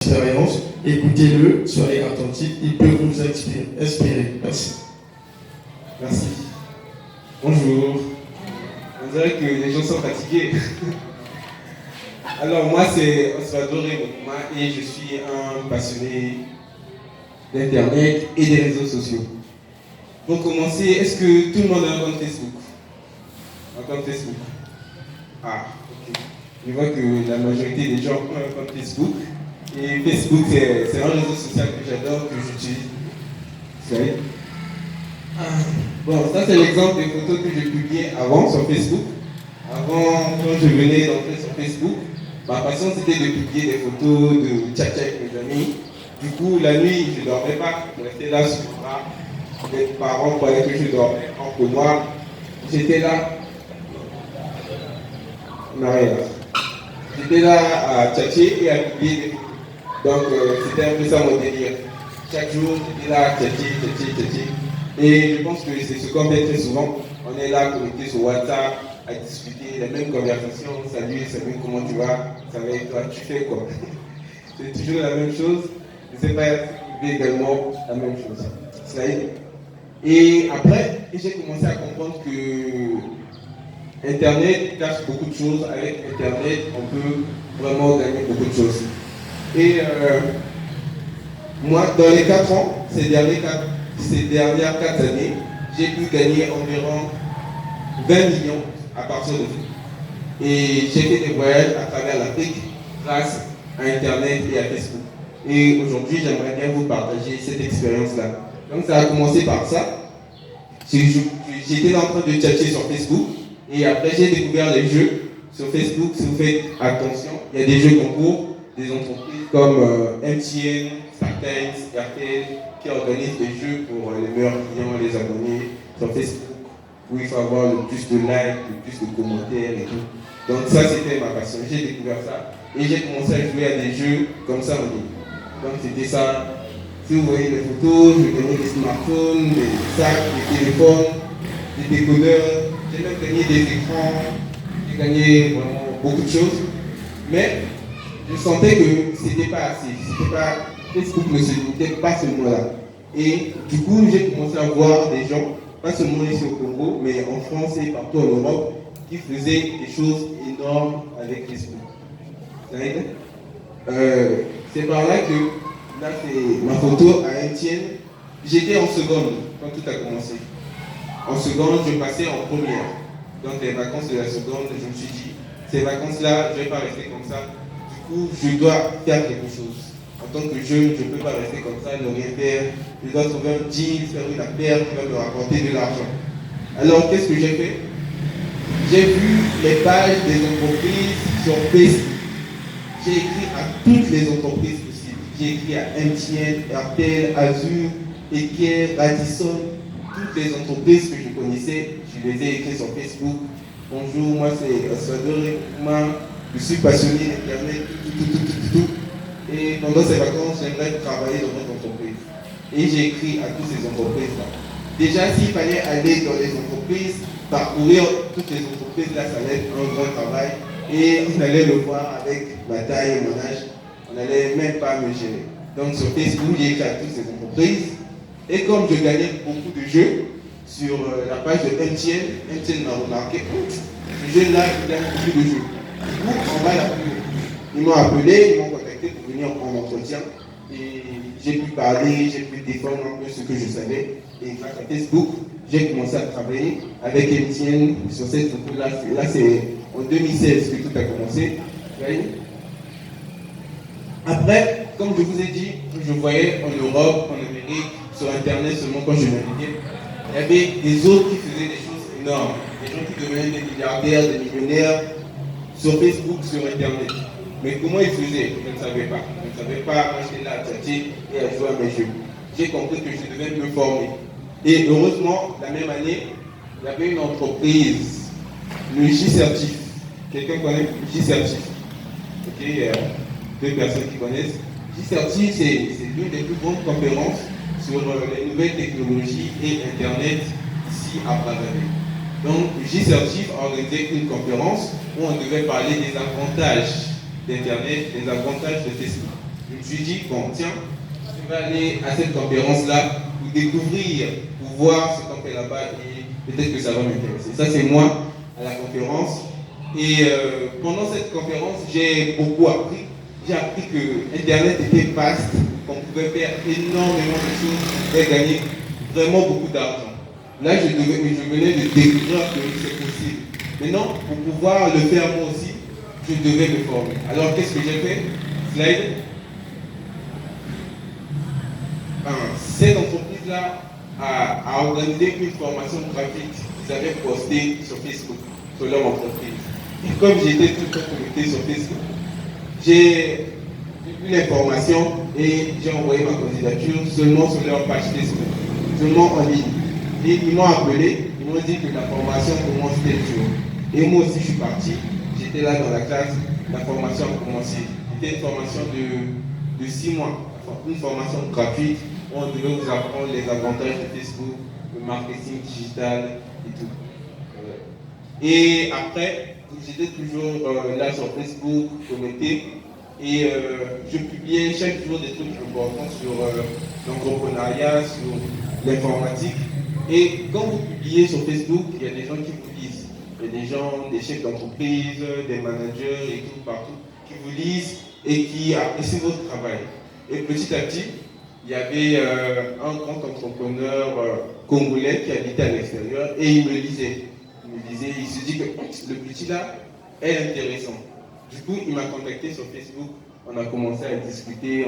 expérience, écoutez-le, soyez attentifs, il peut vous inspirer. Merci. Merci. Bonjour. On dirait que les gens sont fatigués. Alors moi c'est Osvaldo Remokuma et je suis un passionné d'Internet et des réseaux sociaux. Pour commencer, est-ce que tout le monde a un compte Facebook? Un compte Facebook? Ah, ok. Je vois que la majorité des gens ont un compte Facebook. Et Facebook c'est un réseau social que j'adore, que j'utilise. Vous savez? Bon, ça c'est l'exemple des photos que je publiais avant sur Facebook. Avant, quand je venais d'entrer sur Facebook, ma passion c'était de publier des photos de tcha-tcha avec mes amis. Du coup, la nuit, je ne dormais pas, je restais là sur le bras. Mes parents croyaient que je dormais entre moi. J'étais là. Non, rien. J'étais là à tchatcher et à publier des photos. Donc, c'était un peu ça mon délire. Chaque jour, j'étais là à tchatcher. Et je pense que c'est ce qu'on fait très souvent. On est là connecté sur WhatsApp, à discuter, la même conversation. Salut, comment tu vas? Ça va et toi? Tu fais quoi? C'est toujours la même chose. Je ne sais pas si vous faites également la même chose. Ça y est. Et après, j'ai commencé à comprendre que Internet cache beaucoup de choses. Avec Internet, on peut vraiment gagner beaucoup de choses. Et moi, dans les 4 ans, ces dernières 4 années, j'ai pu gagner environ 20 millions à partir de ça. Et j'ai fait des voyages à travers l'Afrique grâce à Internet et à Facebook. Et aujourd'hui, j'aimerais bien vous partager cette expérience-là. Donc ça a commencé par ça. J'étais en train de tchatcher sur Facebook et après j'ai découvert les jeux sur Facebook. Si vous faites attention, il y a des jeux concours, des entreprises comme MTN, StarTimes, RTL qui organisent des jeux pour les meilleurs clients, les abonnés sur Facebook, où il faut avoir le plus de likes, le plus de commentaires et tout. Donc ça c'était ma passion, j'ai découvert ça et j'ai commencé à jouer à des jeux comme ça en ligne. Donc c'était ça. Si vous voyez les photos, je gagnais des smartphones, des sacs, des téléphones, des décodeurs, j'ai même gagné des écrans, j'ai gagné vraiment beaucoup de choses. Mais je sentais que c'était pas assez, Facebook ne se limitait pas seulement là. Et du coup, j'ai commencé à voir des gens, pas seulement ici au Congo, mais en France et partout en Europe, qui faisaient des choses énormes avec Facebook. C'est par là que là, c'est ma photo à Etienne. J'étais en seconde quand tout a commencé. En seconde, je passais en première. Donc, les vacances de la seconde, je me suis dit, ces vacances-là, je ne vais pas rester comme ça. Du coup, je dois faire quelque chose. En tant que jeune, je ne peux pas rester comme ça, ne rien faire. Je dois trouver un deal, faire une affaire qui va me rapporter de l'argent. Alors, qu'est-ce que j'ai fait? J'ai vu les pages des entreprises sur Facebook. J'ai écrit à toutes les entreprises possibles. J'ai écrit à MTN, RTL, Azur, Eker, Radisson, toutes les entreprises que je connaissais, je les ai écrites sur Facebook. Bonjour, moi c'est Osvaldo Remokuma, je suis passionné d'Internet, tout. Et pendant ces vacances, j'aimerais travailler dans votre entreprise. Et j'ai écrit à toutes ces entreprises-là. Déjà, s'il fallait aller dans les entreprises, parcourir toutes les entreprises, là, ça allait être un grand travail. Et on allait le voir avec ma taille et mon âge. On n'allait même pas me gérer. Donc sur Facebook, j'ai écrit à toutes ces entreprises. Et comme je gagnais beaucoup de jeux sur la page de MTN m'a remarqué, ce jeune-là, il gagne beaucoup de jeux. Du coup, on va l'appeler. Ils m'ont appelé, ils m'ont contacté pour venir en entretien. Et j'ai pu parler, j'ai pu défendre un peu ce que je savais. Et grâce à Facebook, j'ai commencé à travailler avec MTN sur cette photo-là. Là, c'est en 2016 que tout a commencé. Vous voyez? Après, comme je vous ai dit, je voyais en Europe, en Amérique, sur Internet seulement quand je naviguais, il y avait des autres qui faisaient des choses énormes. Des gens qui devenaient des milliardaires, des millionnaires sur Facebook, sur Internet. Mais comment ils faisaient? Je ne savais pas. Je ne savais pas, moi j'étais là à tchatcher et à jouer à mes jeux. J'ai compris que je devais me former. Et heureusement, la même année, il y avait une entreprise, le J-Certif. Quelqu'un connaît le J-Certif? Ok, il y a 2 personnes qui connaissent. J-Certif, c'est l'une des plus grandes conférences sur les nouvelles technologies et Internet ici à Brazzaville. Donc, J-Certif a organisé une conférence où on devait parler des avantages d'Internet, des avantages de Facebook. je me suis dit, bon, tiens, je vais aller à cette conférence-là pour découvrir, pour voir ce qu'on fait là-bas et peut-être que ça va m'intéresser. Ça, c'est moi à la conférence. Et pendant cette conférence, j'ai beaucoup appris. J'ai appris que Internet était vaste, qu'on pouvait faire énormément de choses et gagner vraiment beaucoup d'argent. Là, je venais de découvrir que c'est possible. Maintenant, pour pouvoir le faire moi aussi, je devais me former. Alors, qu'est-ce que j'ai fait? Slide. Cette entreprise-là a organisé une formation gratuite qu'ils avaient postée sur Facebook, sur leur entreprise. Et comme j'étais tout le temps connecté sur Facebook, j'ai eu l'information et j'ai envoyé ma candidature seulement sur leur page Facebook, seulement en ligne. Et ils m'ont appelé, ils m'ont dit que la formation commence tel jour. Et moi aussi je suis parti, j'étais là dans la classe, la formation a commencé. C'était une formation de 6 mois, une formation gratuite où on devait vous apprendre les avantages de Facebook, le marketing digital et tout. Et après, j'étais toujours là sur Facebook, connecté, et je publiais chaque jour des trucs importants sur l'entrepreneuriat, sur l'informatique. Et quand vous publiez sur Facebook, il y a des gens qui vous lisent. Il y a des gens, des chefs d'entreprise, des managers et tout partout, qui vous lisent et qui apprécient votre travail. Et petit à petit, il y avait un grand entrepreneur congolais qui habitait à l'extérieur et il me lisait. Il se dit que le petit là est intéressant. Du coup, il m'a contacté sur Facebook. On a commencé à discuter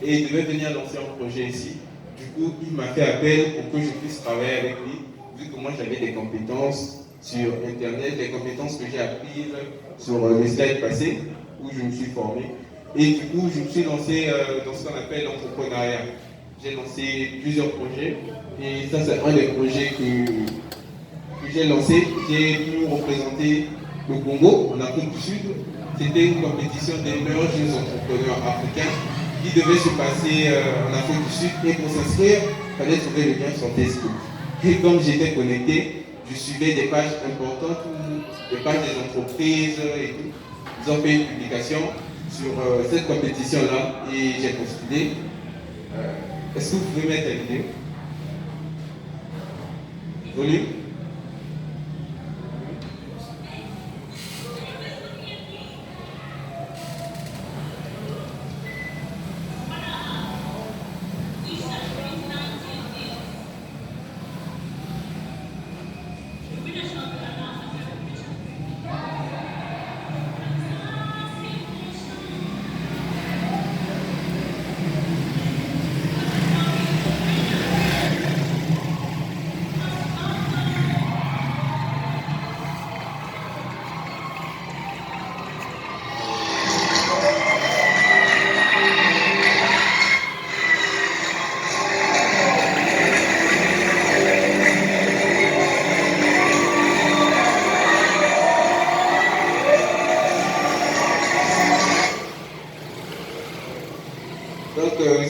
et il devait venir lancer un projet ici. Du coup, il m'a fait appel pour que je puisse travailler avec lui, vu que moi j'avais des compétences sur Internet, des compétences que j'ai apprises sur les slides passés, où je me suis formé. Et du coup, je me suis lancé dans ce qu'on appelle l'entrepreneuriat. J'ai lancé plusieurs projets, et ça c'est un des projets que j'ai lancé. J'ai pu représenter le Congo, en Afrique du Sud. C'était une compétition des meilleurs jeunes entrepreneurs africains qui devait se passer en Afrique du Sud. Et pour s'inscrire, il fallait trouver le lien sur Facebook. Et comme j'étais connecté, je suivais des pages importantes, des pages des entreprises et tout. Ils ont fait une publication sur cette compétition-là et j'ai postulé. Est-ce que vous pouvez mettre la vidéo? Volume?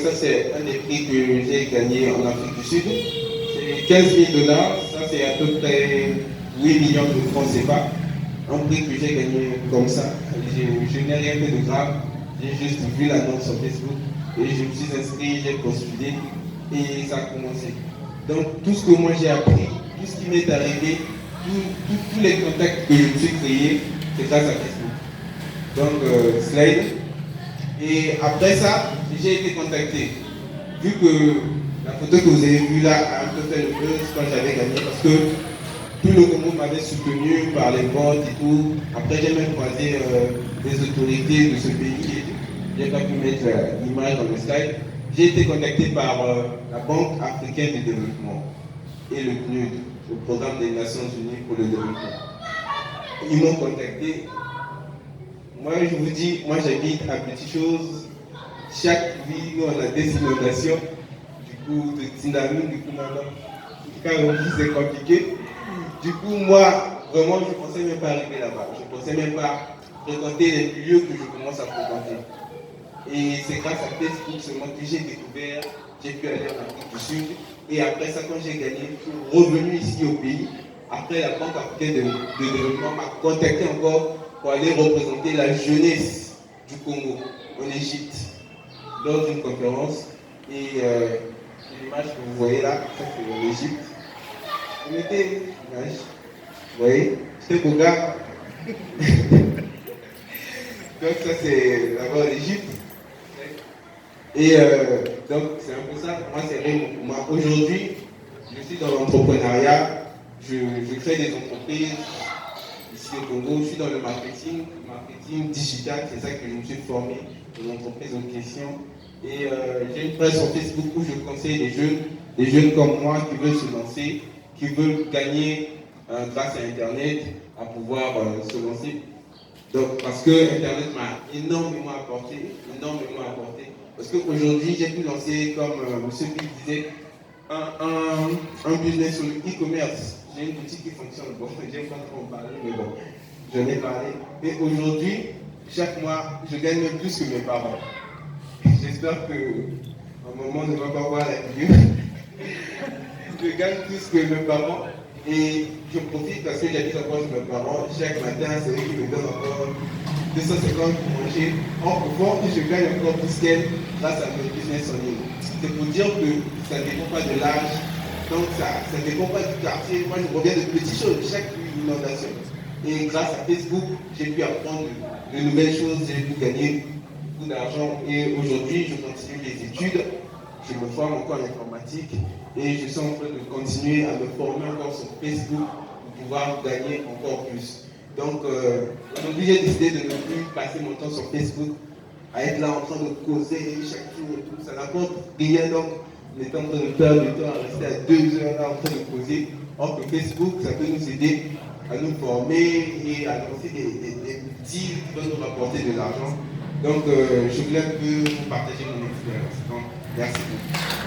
Ça c'est un des prix que j'ai gagné en Afrique du Sud. C'est 15 000 $, ça c'est à peu près 8 millions de francs CFA. Un prix que j'ai gagné comme ça. Je n'ai rien fait de grave, j'ai juste vu l'annonce sur Facebook et je me suis inscrit, j'ai postulé et ça a commencé. Donc tout ce que moi j'ai appris, tout ce qui m'est arrivé, tous les contacts que je me suis créés, c'est grâce à Facebook. Donc slide. Et après ça, j'ai été contacté. Vu que la photo que vous avez vue là a un peu fait le buzz quand j'avais gagné, parce que tout le Congo m'avait soutenu par les votes et tout. Après, j'ai même croisé des autorités de ce pays. Je n'ai pas pu mettre l'image dans le slide. J'ai été contacté par la Banque africaine de développement et le PNUD, le Programme des Nations Unies pour le développement. Ils m'ont contacté. Moi, je vous dis, moi j'habite à Petite Chose. Chaque ville, on a des inondations. Du coup, de tsunami, du coup, maintenant, quand on dit c'est compliqué. Du coup, moi, vraiment, je ne pensais même pas arriver là-bas. Je ne pensais même pas fréquenter les lieux que je commence à fréquenter. Et c'est grâce à Facebook seulement que j'ai découvert, j'ai pu aller en Afrique du Sud. Et après ça, quand j'ai gagné, je suis revenu ici au pays. Après, la Banque africaine de développement m'a contacté encore pour aller représenter la jeunesse du Congo. en Égypte lors d'une conférence. Et l'image que vous voyez là, ça c'est en Égypte. Vous mettez l'image, vous voyez, c'est beau gars. Donc ça c'est d'abord l'Égypte. Et donc c'est un peu ça, moi c'est vrai pour moi. Aujourd'hui, je suis dans l'entrepreneuriat, je crée des entreprises ici au Congo, je suis dans le marketing digital, c'est ça que je me suis formé dans l'entreprise en question. Et j'ai une page sur Facebook où je conseille des jeunes comme moi qui veulent se lancer, qui veulent gagner grâce à Internet, à pouvoir se lancer. Donc, parce que Internet m'a énormément apporté. Parce qu'aujourd'hui, j'ai pu lancer, comme M. Bill disait, un business sur le e-commerce. J'ai une boutique qui fonctionne. Bon, j'aime pas trop en parler, mais bon, j'en ai parlé. Et aujourd'hui, chaque mois, je gagne même plus que mes parents. J'espère qu'à un moment, on ne va pas voir la vidéo. Je gagne plus que mes parents. Et je profite parce que j'habite encore chez mes parents. Chaque matin, c'est eux qui me donnent encore 250 pour manger. En pouvant, je gagne encore plus qu'elle grâce à mes business en ligne. C'est pour dire que ça ne dépend pas de l'âge. Donc ça ne dépend pas du quartier. Moi, je reviens de petites choses, chaque inondation. Et grâce à Facebook, j'ai pu apprendre de nouvelles choses, j'ai pu gagner beaucoup d'argent. Et aujourd'hui, je continue les études. Je me forme encore en informatique et je suis en train de continuer à me former encore sur Facebook pour pouvoir gagner encore plus. Donc aujourd'hui j'ai décidé de ne plus passer mon temps sur Facebook à être là en train de causer chaque jour et tout. Ça n'apporte rien, donc on est en train de perdre du temps à rester à 2 heures là en train de causer. Or que Facebook, ça peut nous aider à nous former et à lancer des deals qui vont nous rapporter de l'argent. Donc je voulais un peu vous partager mon expérience. Donc, merci beaucoup.